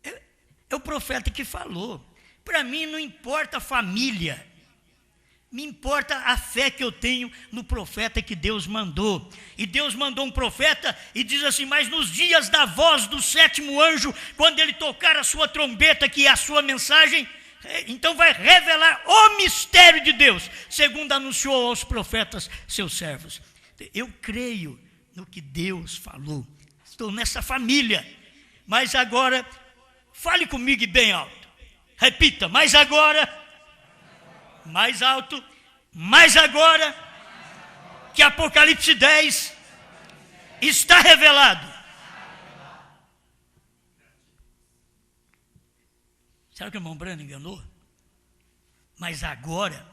S3: é o profeta que falou. Para mim não importa a família. Me importa a fé que eu tenho no profeta que Deus mandou. E Deus mandou um profeta e diz assim, mas nos dias da voz do 7º anjo, quando ele tocar a sua trombeta, que é a sua mensagem, então vai revelar o mistério de Deus, segundo anunciou aos profetas, seus servos. Eu creio no que Deus falou. Estou nessa família. Mas agora, fale comigo bem alto. Repita, mas agora... mais alto, mas agora que Apocalipse 10 está revelado. Será que o irmão Branham enganou? Mas agora,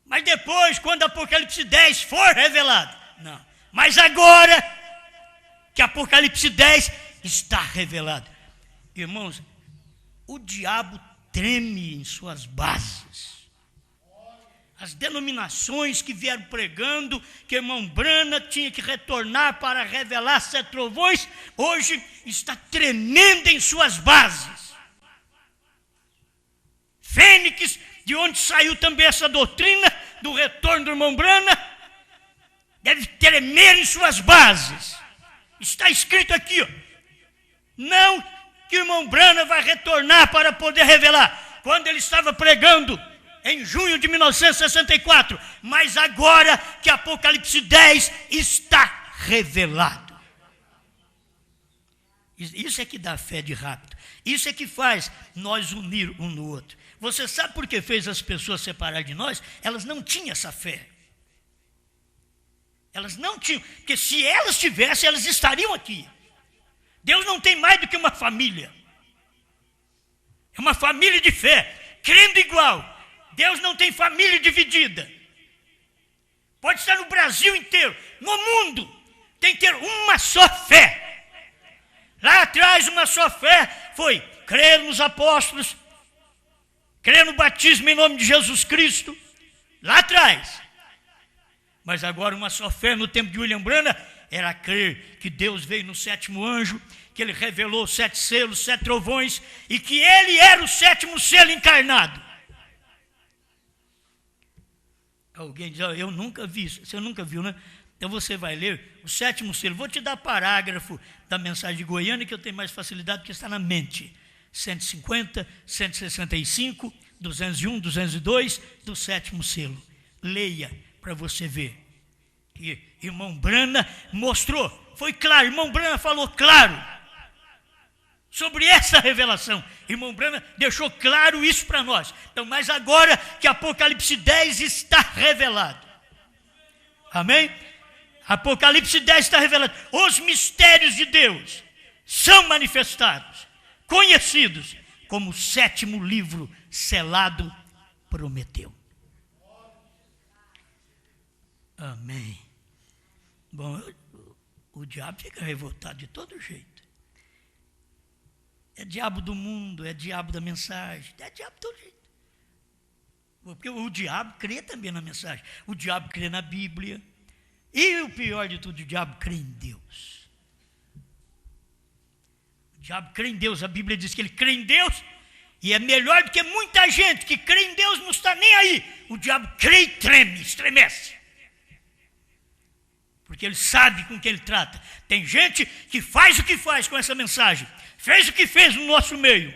S3: mas depois, quando Apocalipse 10 for revelado, não, mas agora que Apocalipse 10 está revelado. Irmãos, o diabo treme em suas bases. As denominações que vieram pregando que o irmão Branham tinha que retornar para revelar 7 trovões, hoje está tremendo em suas bases. Fênix, de onde saiu também essa doutrina do retorno do irmão Branham, deve tremer em suas bases. Está escrito aqui, ó, não que o irmão Branham vai retornar para poder revelar, quando ele estava pregando em junho de 1964, mas agora que Apocalipse 10 está revelado. Isso é que dá fé de rápido. Isso é que faz nós unir um no outro. Você sabe por que fez as pessoas separar de nós? Elas não tinham essa fé. Elas não tinham, porque se elas tivessem, elas estariam aqui. Deus não tem mais do que uma família. É uma família de fé, crendo igual. Deus não tem família dividida. Pode estar no Brasil inteiro, no mundo. Tem que ter uma só fé. Lá atrás, uma só fé foi crer nos apóstolos, crer no batismo em nome de Jesus Cristo. Lá atrás. Mas agora uma só fé no tempo de William Branham era crer que Deus veio no sétimo anjo, que ele revelou 7 selos, 7 trovões, e que ele era o 7º selo encarnado. Alguém diz, eu nunca vi isso. Você nunca viu, né? Então você vai ler o 7º selo. Vou te dar parágrafo da mensagem de Goiânia, que eu tenho mais facilidade, porque está na mente. 150, 165, 201, 202, do 7º selo. Leia para você ver. E irmão Branham mostrou, foi claro, irmão Branham falou claro sobre essa revelação. Irmão Branham deixou claro isso para nós. Então, mas agora que Apocalipse 10 está revelado. Amém? Apocalipse 10 está revelado. Os mistérios de Deus são manifestados, conhecidos como o 7º livro selado prometeu. Amém. Bom, o diabo fica revoltado de todo jeito. É diabo do mundo, é diabo da mensagem, é diabo de todo jeito. Porque o diabo crê também na mensagem. O diabo crê na Bíblia. E o pior de tudo, o diabo crê em Deus. O diabo crê em Deus. A Bíblia diz que ele crê em Deus. E é melhor do que muita gente que crê em Deus, não está nem aí. O diabo crê e treme, estremece. Porque ele sabe com que ele trata. Tem gente que faz o que faz com essa mensagem. Fez o que fez no nosso meio.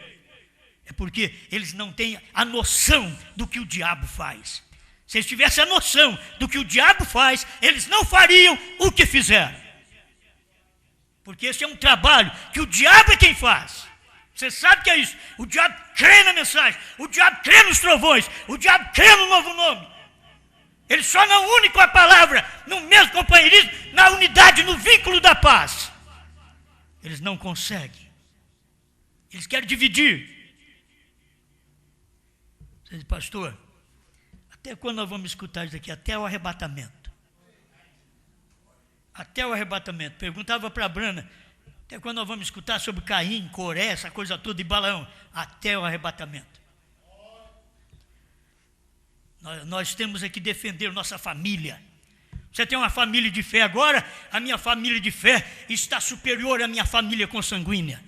S3: É porque eles não têm a noção do que o diabo faz. Se eles tivessem a noção do que o diabo faz, eles não fariam o que fizeram. Porque esse é um trabalho que o diabo é quem faz. Você sabe que é isso. O diabo crê na mensagem. O diabo crê nos trovões. O diabo crê no novo nome. Ele só não une com a palavra, no mesmo companheirismo, na unidade, no vínculo da paz. Eles não conseguem. Eles querem dividir. Você diz, pastor, até quando nós vamos escutar isso aqui? Até o arrebatamento. Até o arrebatamento. Perguntava para a Brana, até quando nós vamos escutar sobre Caim, Coré, essa coisa toda de Balaão? Até o arrebatamento. Nós temos que defender nossa família. Você tem uma família de fé agora? A minha família de fé está superior à minha família consanguínea.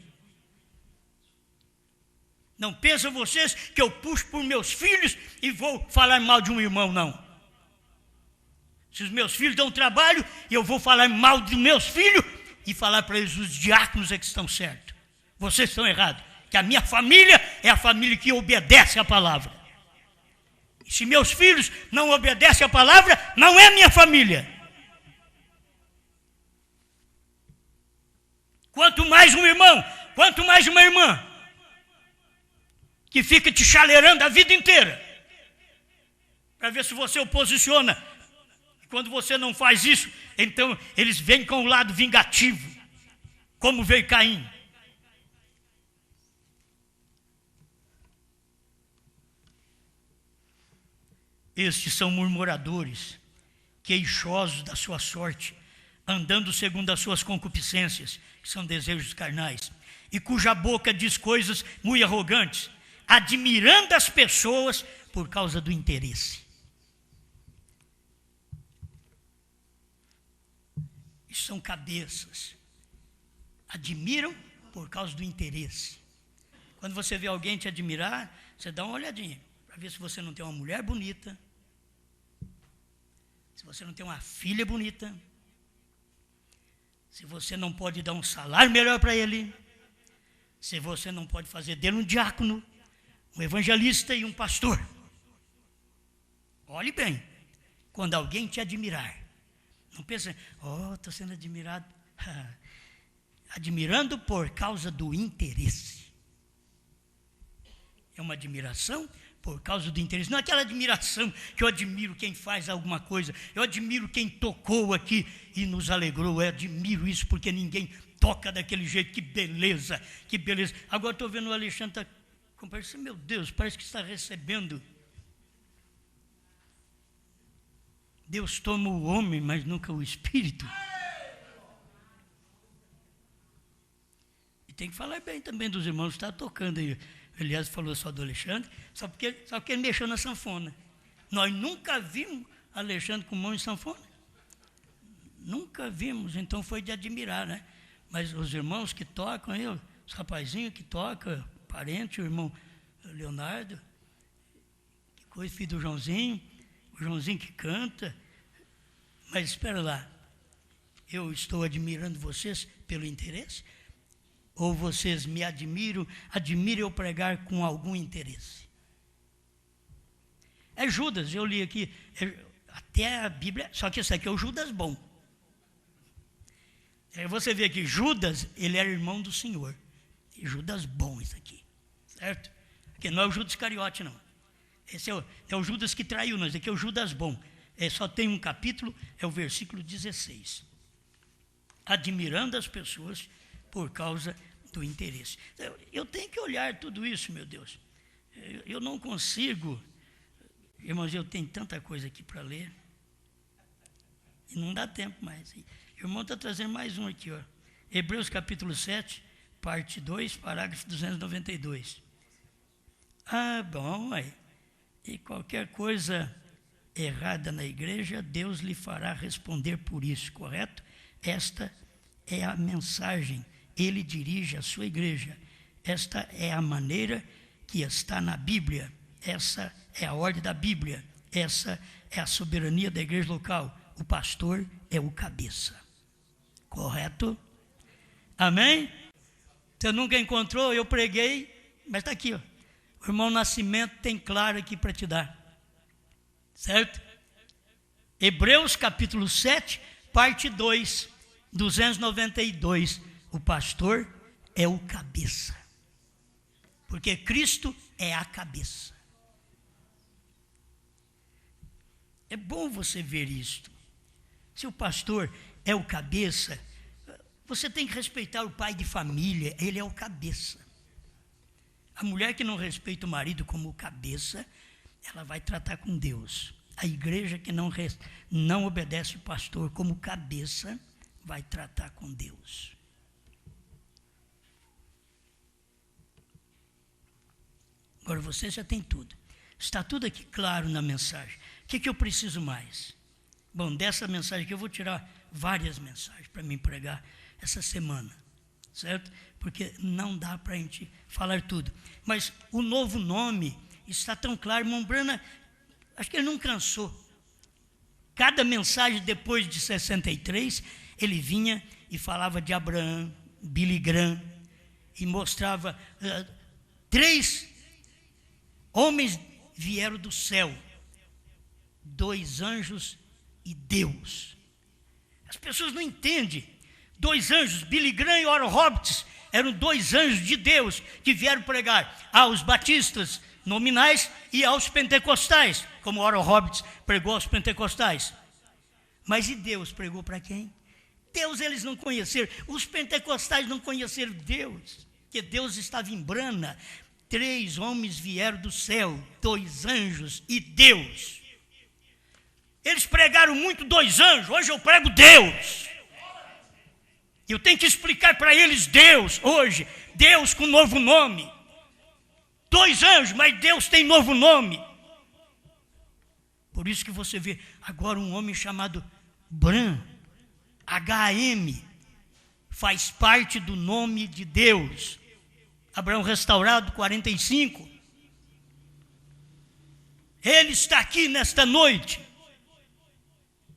S3: Não pensam vocês que eu puxo por meus filhos e vou falar mal de um irmão, não. Se os meus filhos dão trabalho, eu vou falar mal dos meus filhos e falar para eles, os diáconos é que estão certos. Vocês estão errados. Que a minha família é a família que obedece à palavra. E se meus filhos não obedecem à palavra, não é minha família. Quanto mais um irmão, quanto mais uma irmã, que fica te chaleirando a vida inteira, para ver se você o posiciona. E quando você não faz isso, então eles vêm com o lado vingativo, como veio Caim. Estes são murmuradores, queixosos da sua sorte, andando segundo as suas concupiscências, que são desejos carnais, e cuja boca diz coisas muito arrogantes, admirando as pessoas por causa do interesse. Isso são cabeças. Admiram por causa do interesse. Quando você vê alguém te admirar, você dá uma olhadinha, para ver se você não tem uma mulher bonita, se você não tem uma filha bonita, se você não pode dar um salário melhor para ele, se você não pode fazer dele um diácono, um evangelista e um pastor. Olhe bem, quando alguém te admirar, não pense, estou sendo admirado. Admirando por causa do interesse. É uma admiração por causa do interesse. Não é aquela admiração que eu admiro quem faz alguma coisa. Eu admiro quem tocou aqui e nos alegrou. Eu admiro isso porque ninguém toca daquele jeito. Que beleza, que beleza. Agora estou vendo o Alexandre está compartilhando. Meu Deus, parece que está recebendo. Deus toma o homem, mas nunca o espírito. E tem que falar bem também dos irmãos que estão tocando aí. Elias falou só do Alexandre, só porque ele mexeu na sanfona. Nós nunca vimos Alexandre com mão em sanfona. Nunca vimos, então foi de admirar, né? Mas os irmãos que tocam aí, os rapazinhos que tocam, parente, o irmão Leonardo, que coisa, filho do Joãozinho, o Joãozinho que canta. Mas espera lá, eu estou admirando vocês pelo interesse? Ou vocês me admiram eu pregar com algum interesse? É Judas, eu li aqui, até a Bíblia, só que isso aqui é o Judas bom. Você vê aqui, Judas, ele era irmão do Senhor. E Judas bom isso aqui, certo? Porque não é o Judas Iscariote, não. Esse é o Judas que traiu nós, aqui é o Judas bom. Só tem um capítulo, é o versículo 16. Admirando as pessoas por causa do interesse. Eu tenho que olhar tudo isso, meu Deus. Eu não consigo, irmãos, eu tenho tanta coisa aqui para ler, e não dá tempo mais. O irmão está trazendo mais um aqui, ó. Hebreus capítulo 7, parte 2, parágrafo 292. Bom, aí. E qualquer coisa errada na igreja, Deus lhe fará responder por isso, correto? Esta é a mensagem. Ele dirige a sua igreja. Esta é a maneira que está na Bíblia. Essa é a ordem da Bíblia. Essa é a soberania da igreja local. O pastor é o cabeça. Correto? Amém? Você nunca encontrou? Eu preguei, mas está aqui, ó. O irmão Nascimento tem claro aqui para te dar. Certo? Hebreus capítulo 7, parte 2, 292. O pastor é o cabeça. Porque Cristo é a cabeça. É bom você ver isto. Se o pastor é o cabeça, você tem que respeitar o pai de família, ele é o cabeça. A mulher que não respeita o marido como cabeça, ela vai tratar com Deus. A igreja que não obedece o pastor como cabeça, vai tratar com Deus. Agora você já tem tudo. Está tudo aqui claro na mensagem. O que eu preciso mais? Bom, dessa mensagem aqui eu vou tirar várias mensagens para mim pregar essa semana, certo? Porque não dá para a gente falar tudo. Mas o novo nome está tão claro. Irmão Brana, acho que ele não cansou. Cada mensagem depois de 63, ele vinha e falava de Abraão, Billy Graham, e mostrava 3 homens vieram do céu, 2 anjos e Deus. As pessoas não entendem. 2 anjos, Billy Graham e Oral Roberts, eram 2 anjos de Deus que vieram pregar aos batistas nominais e aos pentecostais, como Oral Roberts pregou aos pentecostais. Mas e Deus pregou para quem? Deus eles não conheceram. Os pentecostais não conheceram Deus, porque Deus estava em Brana. 3 homens vieram do céu, 2 anjos e Deus. Eles pregaram muito 2 anjos, hoje eu prego Deus. Eu tenho que explicar para eles Deus hoje, Deus com novo nome. 2 anjos, mas Deus tem novo nome. Por isso que você vê agora um homem chamado Bram, HM, faz parte do nome de Deus. Abraão restaurado, 45. Ele está aqui nesta noite.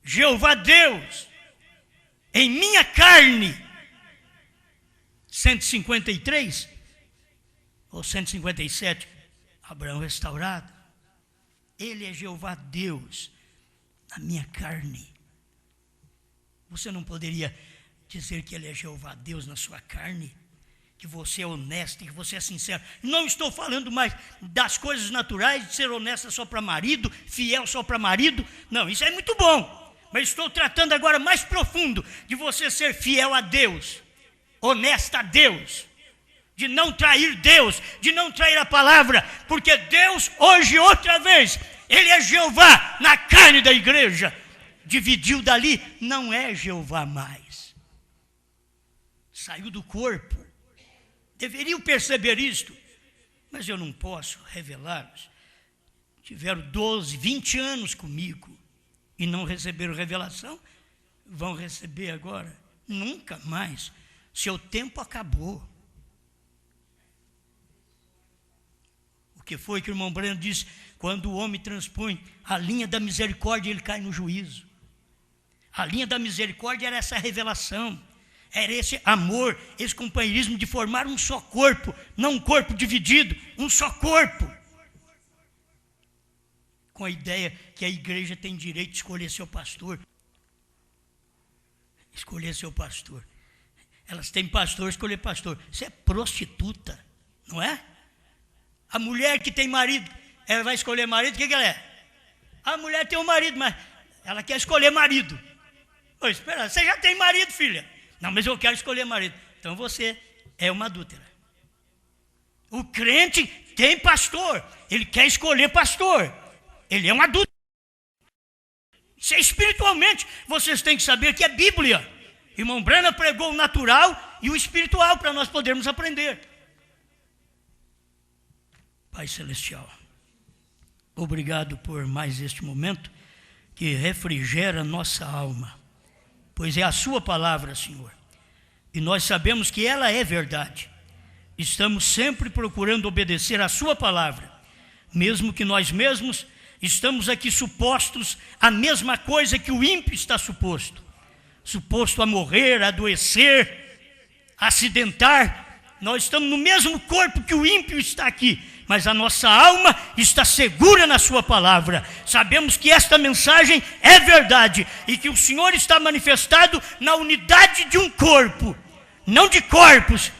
S3: Jeová Deus, em minha carne. 153 ou 157, Abraão restaurado. Ele é Jeová Deus na minha carne. Você não poderia dizer que ele é Jeová Deus na sua carne? que você é honesto, que você é sincero. Não estou falando mais das coisas naturais, de ser honesta só para marido, fiel só para marido. Não, isso é muito bom. Mas estou tratando agora mais profundo de você ser fiel a Deus, honesta a Deus, de não trair Deus, de não trair a palavra, porque Deus hoje outra vez, Ele é Jeová na carne da igreja. Dividiu dali, não é Jeová mais. Saiu do corpo. Deveriam perceber isto, mas eu não posso revelá-los. Tiveram 12, 20 anos comigo e não receberam revelação, vão receber agora? Nunca mais. Seu tempo acabou. O que foi que o irmão Breno disse? Quando o homem transpõe a linha da misericórdia, ele cai no juízo. A linha da misericórdia era essa revelação. Era esse amor, esse companheirismo de formar um só corpo, não um corpo dividido, um só corpo. Com a ideia que a igreja tem direito de escolher seu pastor. Escolher seu pastor. Elas têm pastor, escolher pastor. Isso é prostituta, não é? A mulher que tem marido, ela vai escolher marido, o que ela é? A mulher tem um marido, mas ela quer escolher marido. Ô, espera, você já tem marido, filha? Não, mas eu quero escolher marido. Então você é uma adúltera. O crente tem pastor. Ele quer escolher pastor. Ele é um adúltero. Isso é espiritualmente. Vocês têm que saber que é Bíblia. Irmão Breno pregou o natural e o espiritual para nós podermos aprender. Pai Celestial, obrigado por mais este momento que refrigera nossa alma. Pois é a sua palavra, Senhor, e nós sabemos que ela é verdade. Estamos sempre procurando obedecer a sua palavra, mesmo que nós mesmos estamos aqui supostos a mesma coisa que o ímpio está suposto a morrer, a adoecer, a acidentar. Nós estamos no mesmo corpo que o ímpio está aqui, mas a nossa alma está segura na sua palavra. Sabemos que esta mensagem é verdade e que o Senhor está manifestado na unidade de um corpo, não de corpos,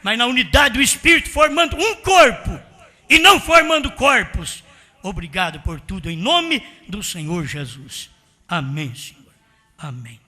S3: mas na unidade do Espírito, formando um corpo e não formando corpos. Obrigado por tudo, em nome do Senhor Jesus. Amém, Senhor. Amém.